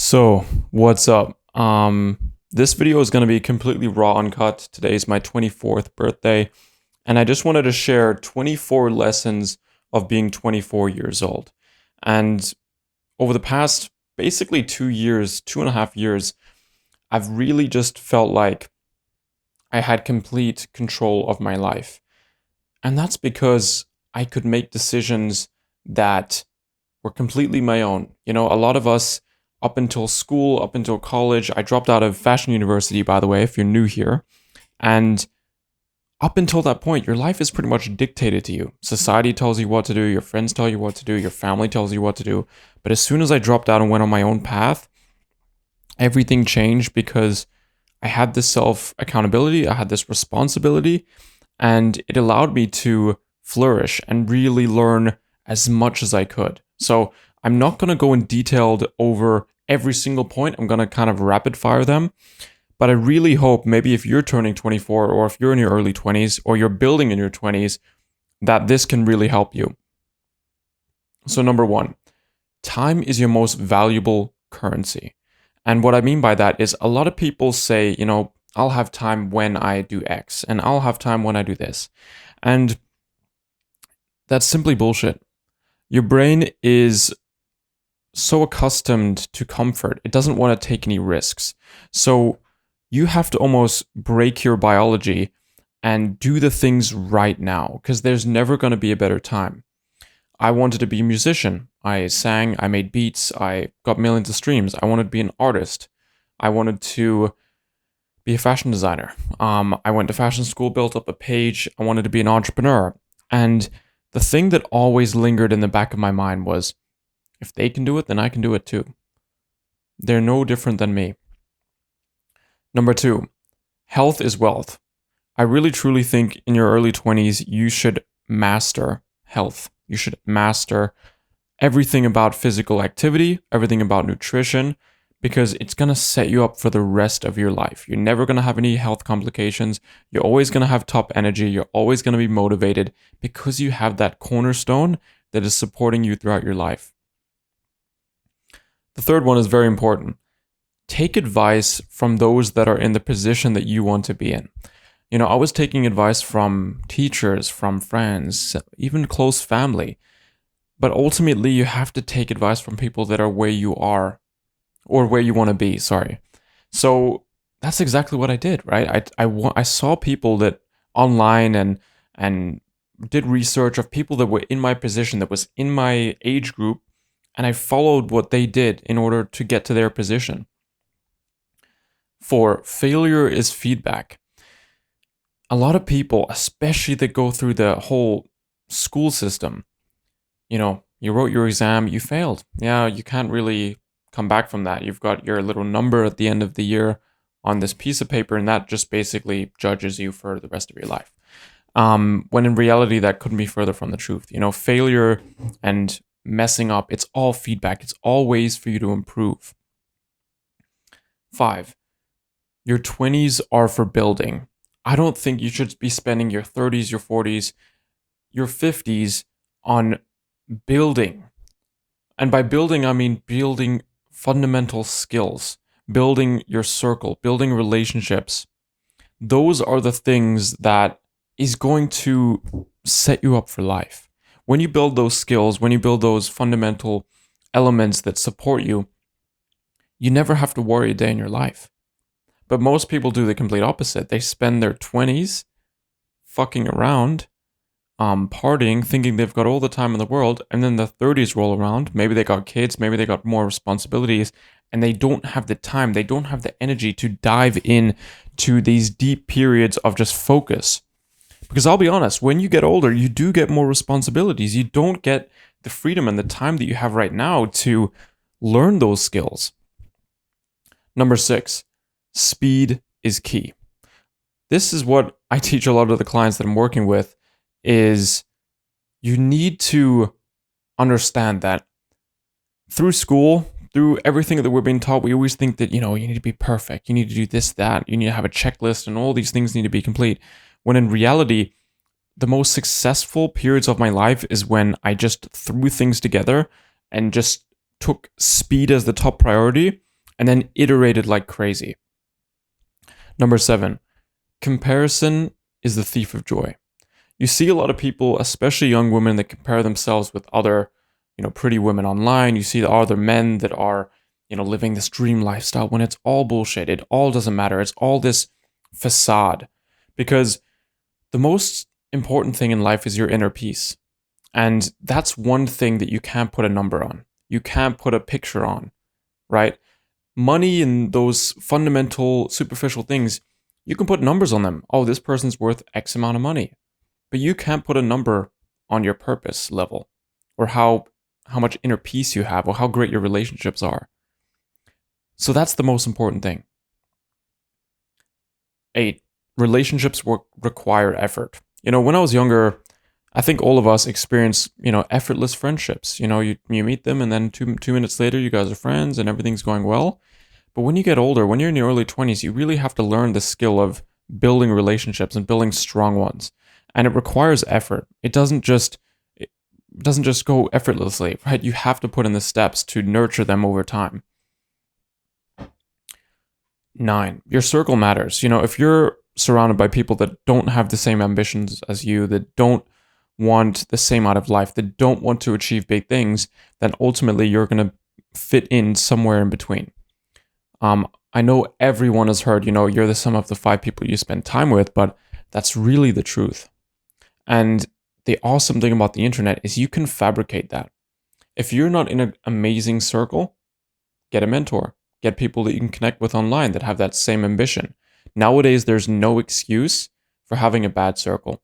So, what's up? This video is going to be completely raw uncut. Today is my 24th birthday, and I just wanted to share 24 lessons of being 24 years old. And over the past basically 2 years, 2.5 years, I've really just felt like I had complete control of my life. And that's because I could make decisions that were completely my own. A lot of us, up until school, up until college, I dropped out of Fashion University, by the way, if you're new here. And up until that point, your life is pretty much dictated to you. Society tells you what to do, your friends tell you what to do, your family tells you what to do. But as soon as I dropped out and went on my own path, everything changed because I had this self accountability, I had this responsibility, and it allowed me to flourish and really learn as much as I could. So I'm not going to go in detailed over every single point. I'm going to kind of rapid fire them. But I really hope maybe if you're turning 24 or if you're in your early 20s or you're building in your 20s, that this can really help you. So number one, time is your most valuable currency. And what I mean by that is a lot of people say, I'll have time when I do X and I'll have time when I do this. And that's simply bullshit. Your brain is so accustomed to comfort. It doesn't want to take any risks. So you have to almost break your biology and do the things right now because there's never going to be a better time. I wanted to be a musician. I sang, I made beats, I got millions of streams. I wanted to be an artist. I wanted to be a fashion designer. I went to fashion school, built up a page. I wanted to be an entrepreneur. And the thing that always lingered in the back of my mind was, if they can do it, then I can do it too. They're no different than me. Number two, health is wealth. I really truly think in your early 20s, you should master health. You should master everything about physical activity, everything about nutrition, because it's going to set you up for the rest of your life. You're never going to have any health complications. You're always going to have top energy. You're always going to be motivated because you have that cornerstone that is supporting you throughout your life. The third one is very important. Take advice from those that are in the position that you want to be in. I was taking advice from teachers, from friends, even close family. But ultimately, you have to take advice from people that are where you are, or where you want to be, sorry. So that's exactly what I did, right? I saw people that online and did research of people that were in my position, that was in my age group, and I followed what they did in order to get to their position. For failure is feedback. A lot of people, especially that go through the whole school system, you wrote your exam, you failed. Yeah, you can't really come back from that. You've got your little number at the end of the year on this piece of paper, and that just basically judges you for the rest of your life. When in reality, that couldn't be further from the truth. Failure and messing up, it's all feedback. It's all ways for you to improve. 5, your 20s are for building. I don't think you should be spending your 30s, your 40s, your 50s on building. And by building, I mean building fundamental skills, building your circle, building relationships. Those are the things that is going to set you up for life. When you build those skills, when you build those fundamental elements that support you, you never have to worry a day in your life. But most people do the complete opposite. They spend their 20s fucking around, partying, thinking they've got all the time in the world, and then the 30s roll around. Maybe they got kids, maybe they got more responsibilities, and they don't have the time, they don't have the energy to dive in to these deep periods of just focus. Because I'll be honest, when you get older, you do get more responsibilities. You don't get the freedom and the time that you have right now to learn those skills. Number 6, speed is key. This is what I teach a lot of the clients that I'm working with, is you need to understand that through school, through everything that we're being taught, we always think that, you need to be perfect. You need to do this, that. You need to have a checklist and all these things need to be complete. When in reality, the most successful periods of my life is when I just threw things together and just took speed as the top priority and then iterate it like crazy. Number 7, comparison is the thief of joy. You see a lot of people, especially young women, that compare themselves with other, pretty women online. You see the other men that are, living this dream lifestyle when it's all bullshit. It all doesn't matter. It's all this facade. Because the most important thing in life is your inner peace. And that's one thing that you can't put a number on. You can't put a picture on, right? Money and those fundamental, superficial things, you can put numbers on them. Oh, this person's worth X amount of money. But you can't put a number on your purpose level or how much inner peace you have or how great your relationships are. So that's the most important thing. 8, relationships require effort. When I was younger, I think all of us experience, effortless friendships. You meet them and then two minutes later, you guys are friends and everything's going well. But when you get older, when you're in your early 20s, you really have to learn the skill of building relationships and building strong ones. And it requires effort. It doesn't just go effortlessly, right? You have to put in the steps to nurture them over time. 9, your circle matters. If you're surrounded by people that don't have the same ambitions as you, that don't want the same out of life, that don't want to achieve big things, then ultimately you're going to fit in somewhere in between. I know everyone has heard, you're the sum of the 5 people you spend time with, but that's really the truth. And the awesome thing about the internet is you can fabricate that. If you're not in an amazing circle, get a mentor. Get people that you can connect with online that have that same ambition. Nowadays, there's no excuse for having a bad circle.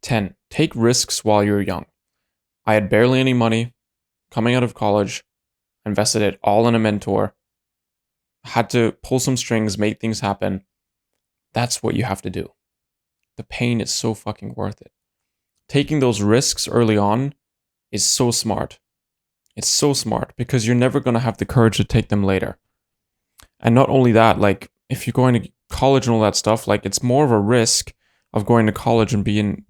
10, take risks while you're young. I had barely any money. Coming out of college, invested it all in a mentor. Had to pull some strings, make things happen. That's what you have to do. The pain is so fucking worth it. Taking those risks early on is so smart. It's so smart because you're never going to have the courage to take them later. And not only that, like if you're going to college and all that stuff, like it's more of a risk of going to college and being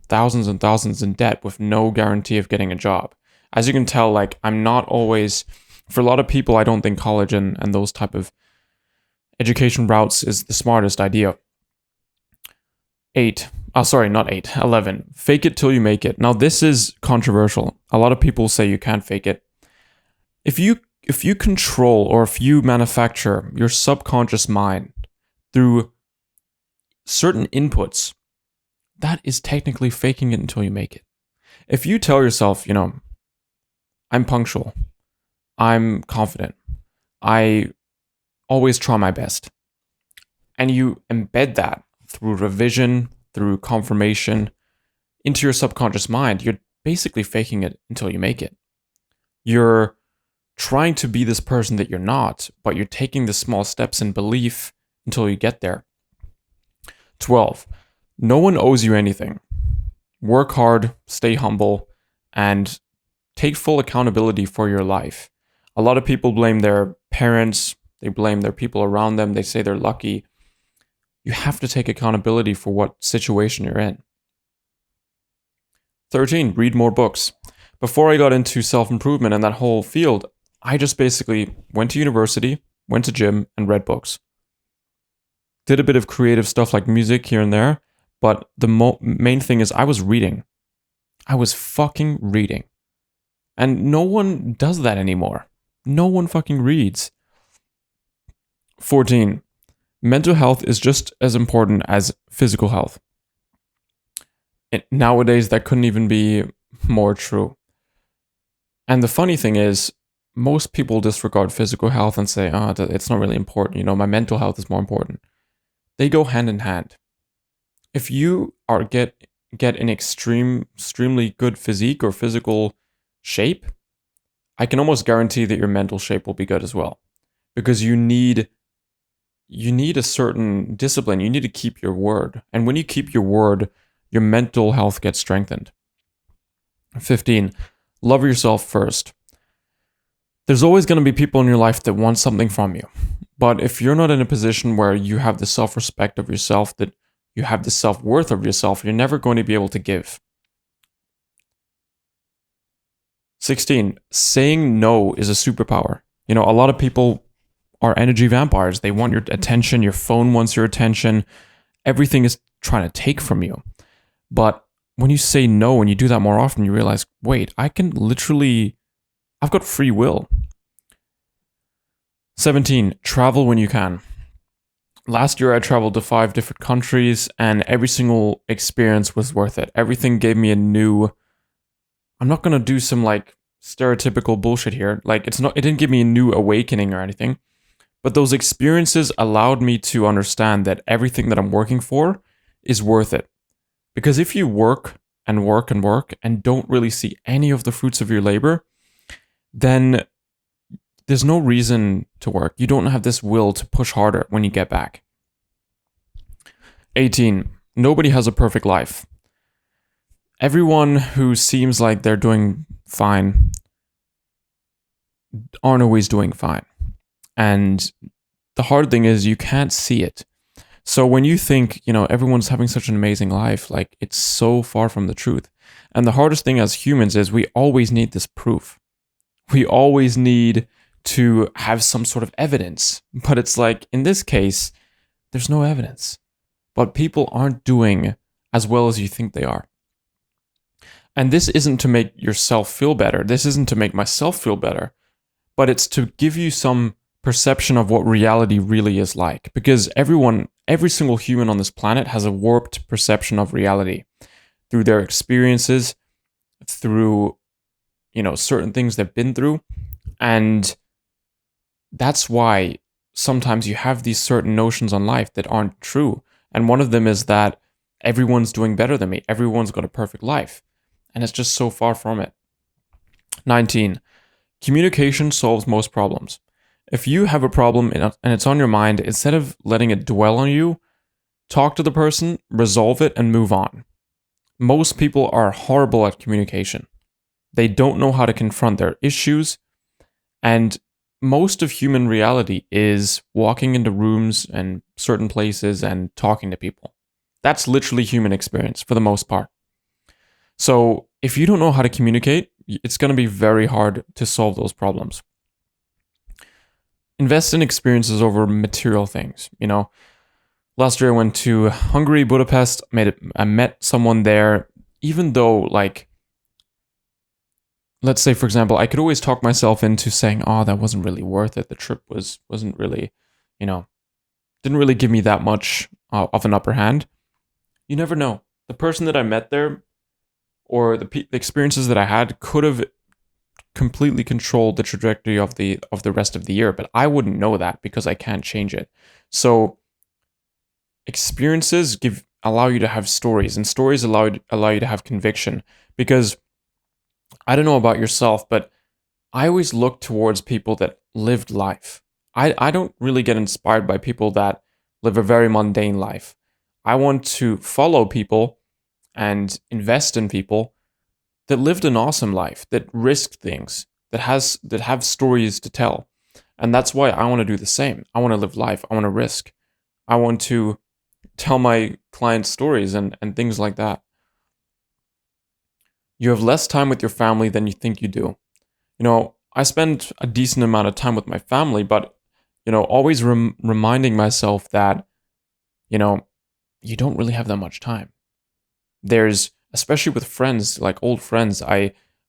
thousands and thousands in debt with no guarantee of getting a job. As you can tell, like I'm not always, for a lot of people, I don't think college and those type of education routes is the smartest idea. 11. Fake it till you make it. Now this is controversial. A lot of people say you can't fake it. If you control or if you manufacture your subconscious mind through certain inputs, that is technically faking it until you make it. If you tell yourself, I'm punctual, I'm confident, I always try my best, and you embed that through revision, through confirmation into your subconscious mind, you're basically faking it until you make it. You're trying to be this person that you're not, but you're taking the small steps in belief until you get there. 12. No one owes you anything. Work hard, stay humble, and take full accountability for your life. A lot of people blame their parents, they blame their people around them, they say they're lucky. You have to take accountability for what situation you're in. 13, read more books. Before I got into self-improvement and that whole field, I just basically went to university, went to gym, and read books. Did a bit of creative stuff like music here and there, but the main thing is I was reading. I was fucking reading. And no one does that anymore. No one fucking reads. 14, mental health is just as important as physical health. Nowadays, that couldn't even be more true. And the funny thing is, most people disregard physical health and say, it's not really important. My mental health is more important. They go hand in hand. If you get an extremely good physique or physical shape, I can almost guarantee that your mental shape will be good as well. Because you need a certain discipline. You need to keep your word. And when you keep your word, your mental health gets strengthened. 15, love yourself first. There's always going to be people in your life that want something from you. But if you're not in a position where you have the self-respect of yourself, that you have the self-worth of yourself, you're never going to be able to give. 16, saying no is a superpower. A lot of people are energy vampires. They want your attention. Your phone wants your attention. Everything is trying to take from you. But when you say no and you do that more often, you realize, wait, I've got free will. 17, travel when you can. Last year, I traveled to 5 different countries, and every single experience was worth it. Everything gave me I'm not going to do some stereotypical bullshit here. It didn't give me a new awakening or anything, but those experiences allowed me to understand that everything that I'm working for is worth it. Because if you work and work and work and don't really see any of the fruits of your labor, then there's no reason to work. You don't have this will to push harder when you get back. 18. Nobody has a perfect life. Everyone who seems like they're doing fine aren't always doing fine. And the hard thing is you can't see it. So when you think, everyone's having such an amazing life, it's so far from the truth. And the hardest thing as humans is we always need this proof. We always need to have some sort of evidence. But it's in this case, there's no evidence. But people aren't doing as well as you think they are. And this isn't to make yourself feel better. This isn't to make myself feel better. But it's to give you some perception of what reality really is like. Because every single human on this planet has a warped perception of reality through their experiences, through, certain things they've been through. And that's why sometimes you have these certain notions on life that aren't true. And one of them is that everyone's doing better than me. Everyone's got a perfect life. And it's just so far from it. 19. Communication solves most problems. If you have a problem and it's on your mind, instead of letting it dwell on you, talk to the person, resolve it, and move on. Most people are horrible at communication. They don't know how to confront their issues. And most of human reality is walking into rooms and certain places and talking to people. That's literally human experience for the most part. So if you don't know how to communicate, it's going to be very hard to solve those problems. Invest in experiences over material things. Last year I went to Hungary, Budapest. I met someone there. Even though, let's say, for example, I could always talk myself into saying, "Oh, that wasn't really worth it. The trip wasn't really, didn't really give me that much of an upper hand." You never know. The person that I met there, or the experiences that I had, could have completely controlled the trajectory of the rest of the year, but I wouldn't know that because I can't change it. So experiences allow you to have stories, and stories allow you to have conviction. Because I don't know about yourself, but I always look towards people that lived life. I don't really get inspired by people that live a very mundane life. I want to follow people and invest in people that lived an awesome life, that risked things, that have stories to tell. And that's why I want to do the same. I want to live life. I want to risk. I want to tell my clients stories and things like that. You have less time with your family than you think you do. I spend a decent amount of time with my family, but, always reminding myself that, you don't really have that much time. Especially with friends, old friends.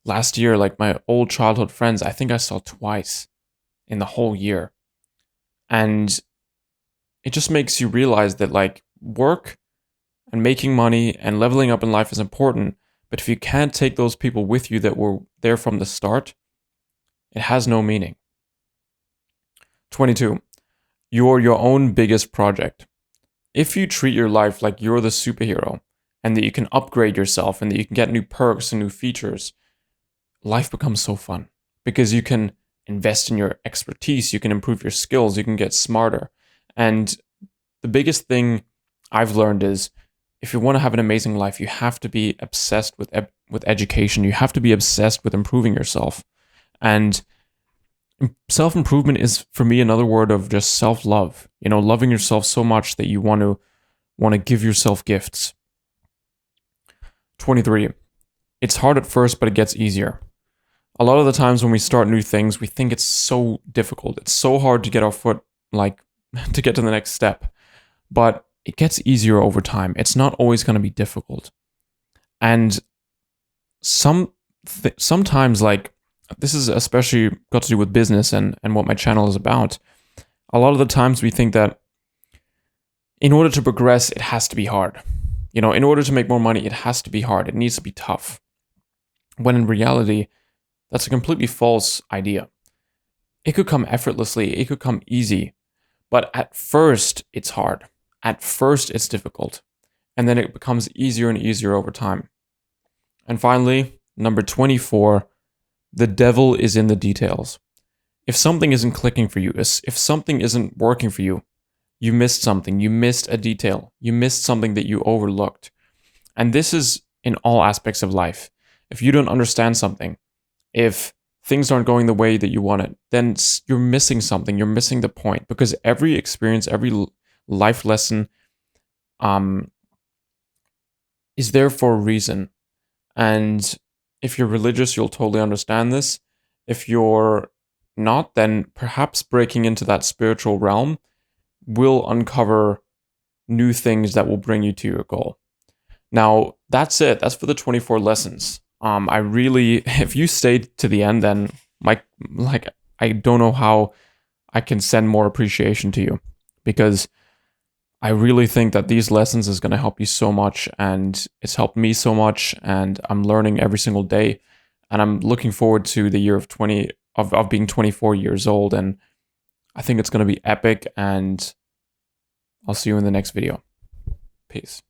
Last year, my old childhood friends, I think I saw twice in the whole year. And it just makes you realize that work and making money and leveling up in life is important. But if you can't take those people with you that were there from the start, it has no meaning. 22. You're your own biggest project. If you treat your life like you're the superhero, and that you can upgrade yourself, and that you can get new perks and new features, life becomes so fun. Because you can invest in your expertise, you can improve your skills, you can get smarter. And the biggest thing I've learned is, if you want to have an amazing life, you have to be obsessed with education. You have to be obsessed with improving yourself. And self-improvement is, for me, another word of just self-love. Loving yourself so much that you want to give yourself gifts. 23. It's hard at first, but it gets easier. A lot of the times when we start new things, we think it's so difficult. It's so hard to get our foot, like, to get to the next step. But it gets easier over time. It's not always going to be difficult. And sometimes, like, this is especially got to do with business and what my channel is about. A lot of the times we think that in order to progress, it has to be hard. In order to make more money, it has to be hard. It needs to be tough. When in reality, that's a completely false idea. It could come effortlessly. It could come easy. But at first, it's hard. At first, it's difficult. And then it becomes easier and easier over time. And finally, number 24, the devil is in the details. If something isn't clicking for you, if something isn't working for you, you missed something, you missed a detail, you missed something that you overlooked. And this is in all aspects of life. If you don't understand something, if things aren't going the way that you want it, then you're missing something, you're missing the point. Because every experience, every life lesson is there for a reason. And if you're religious, you'll totally understand this. If you're not, then perhaps breaking into that spiritual realm will uncover new things that will bring you to your goal. Now, that's it. That's for the 24 lessons. If you stayed to the end, then I don't know how I can send more appreciation to you, because I really think that these lessons is going to help you so much, and it's helped me so much, and I'm learning every single day, and I'm looking forward to the year of being 24 years old, and I think it's going to be epic, and I'll see you in the next video. Peace.